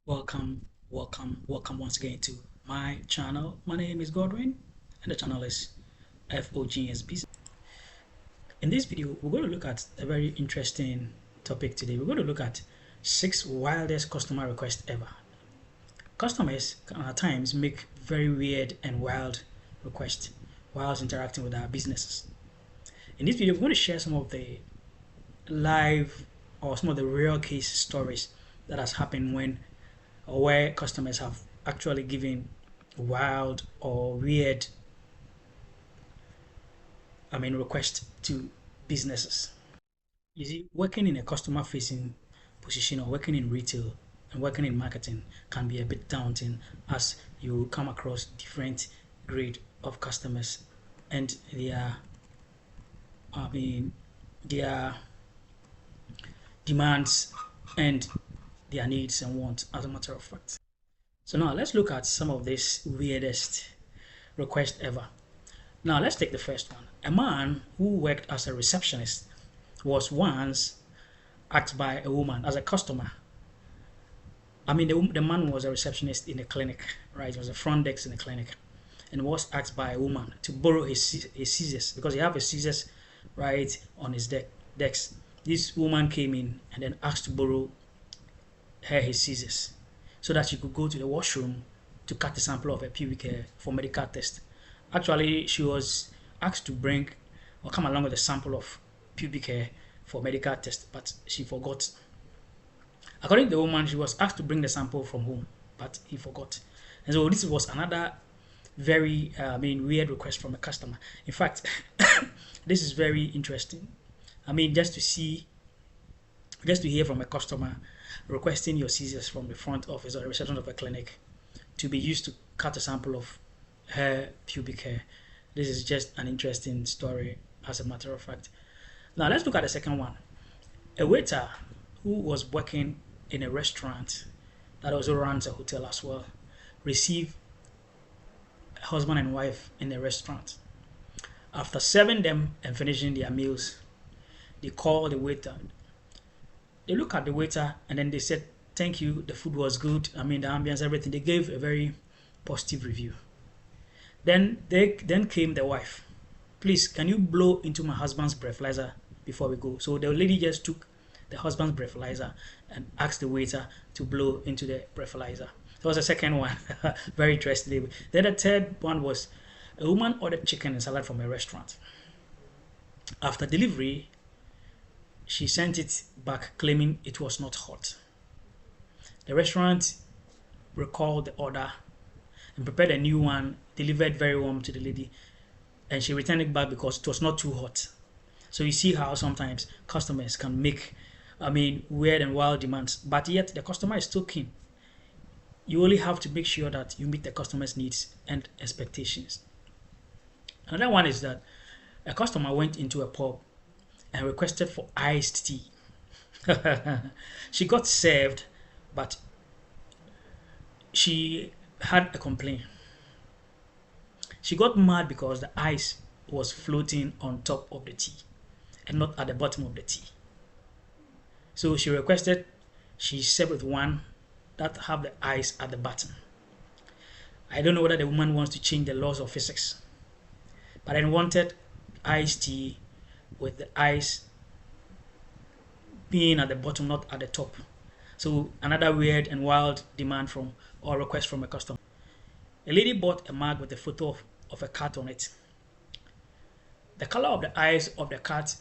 Welcome once again to my channel. My name is Godwin and the channel is FOGS. In this video, we're going to look at a very interesting topic today. We're going to look at 6 wildest customer requests ever. Customers can at times make very weird and wild requests whilst interacting with our businesses. In this video, we're going to share some of the live or some of the real case stories that has happened when or where customers have actually given wild or weird requests to businesses. You see, working in a customer facing position or working in retail and working in marketing can be a bit daunting as you come across different grade of customers and their demands and their needs and wants, as a matter of fact. So now let's look at some of this weirdest request ever. Now let's take the first one. A man who worked as a receptionist was once asked by a woman as a customer. The man was a receptionist in a clinic, right? He was a front desk in a clinic, and was asked by a woman to borrow his scissors because he have a scissors right on his desk. This woman came in and then asked to borrow her his scissors so that she could go to the washroom to cut a sample of her pubic hair for medical test. Actually, she was asked to bring or come along with a sample of pubic hair for medical test, but she forgot. According to the woman, she was asked to bring the sample from home, but he forgot. And so this was another very weird request from a customer. In fact, this is very interesting. Just to hear from a customer requesting your scissors from the front office or the reception of a clinic to be used to cut a sample of her pubic hair. This is just an interesting story, as a matter of fact. Now let's look at the second one. A waiter who was working in a restaurant that also runs a hotel as well received a husband and wife in the restaurant. After serving them and finishing their meals, they called the waiter. They look at the waiter and then they said, "Thank you, the food was good. The ambience, everything." They gave a very positive review. Then came the wife. "Please, can you blow into my husband's breathalyzer before we go?" So the lady just took the husband's breathalyzer and asked the waiter to blow into the breathalyzer. That was the second one. Very interesting. Then the third one was a woman ordered chicken and salad from a restaurant. After delivery, she sent it back claiming it was not hot. The restaurant recalled the order and prepared a new one, delivered very warm to the lady, and she returned it back because it was not too hot. So you see how sometimes customers can make weird and wild demands, but yet the customer is still keen. You only have to make sure that you meet the customer's needs and expectations. Another one is that a customer went into a pub and requested for iced tea. She got served, but she had a complaint. She got mad because the ice was floating on top of the tea and not at the bottom of the tea. So she requested she served with one that have the ice at the bottom. I don't know whether the woman wants to change the laws of physics, but I wanted iced tea with the ice being at the bottom, not at the top. So another weird and wild demand from or request from a customer. A lady bought a mug with a photo of a cat on it. The color of the eyes of the cat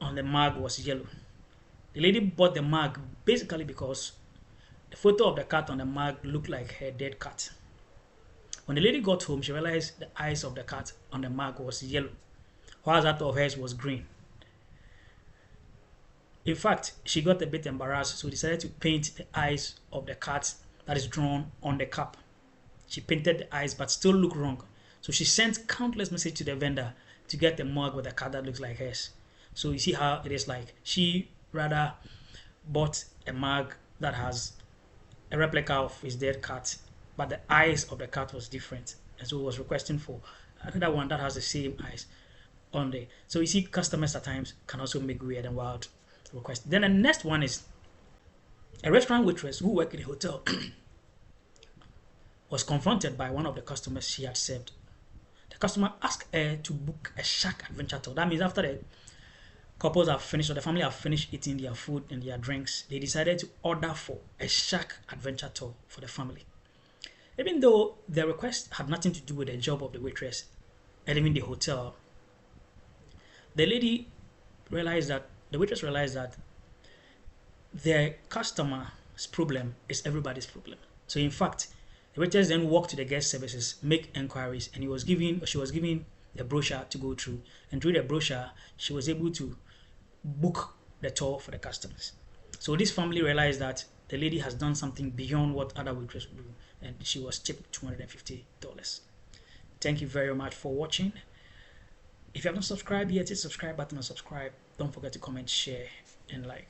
on the mug was yellow. The lady bought the mug basically because the photo of the cat on the mug looked like her dead cat. When the lady got home, she realized the eyes of the cat on the mug was yellow, while that of hers was green. In fact, she got a bit embarrassed, so decided to paint the eyes of the cat that is drawn on the cup. She painted the eyes, but still looked wrong. So she sent countless messages to the vendor to get a mug with a cat that looks like hers. So you see how it is like. She rather bought a mug that has a replica of his dead cat, but the eyes of the cat was different. And so was requesting for another one that has the same eyes on there. So you see, customers at times can also make weird and wild requests. Then the next one is A restaurant waitress who worked in a hotel was confronted by one of the customers she had served. The customer asked her to book a shark adventure tour. That means after the couples have finished or the family have finished eating their food and their drinks, they decided to order for a shark adventure tour for the family. Even though the request had nothing to do with the job of the waitress and even the hotel, the waitress realized that the customer's problem is everybody's problem. So in fact, the waitress then walked to the guest services, make inquiries, and she was given the brochure to go through. And through the brochure, she was able to book the tour for the customers. So this family realized that the lady has done something beyond what other waitresses would do, and she was tipped $250. Thank you very much for watching. If you have not subscribed yet, hit the subscribe button and subscribe. Don't forget to comment, share, and like.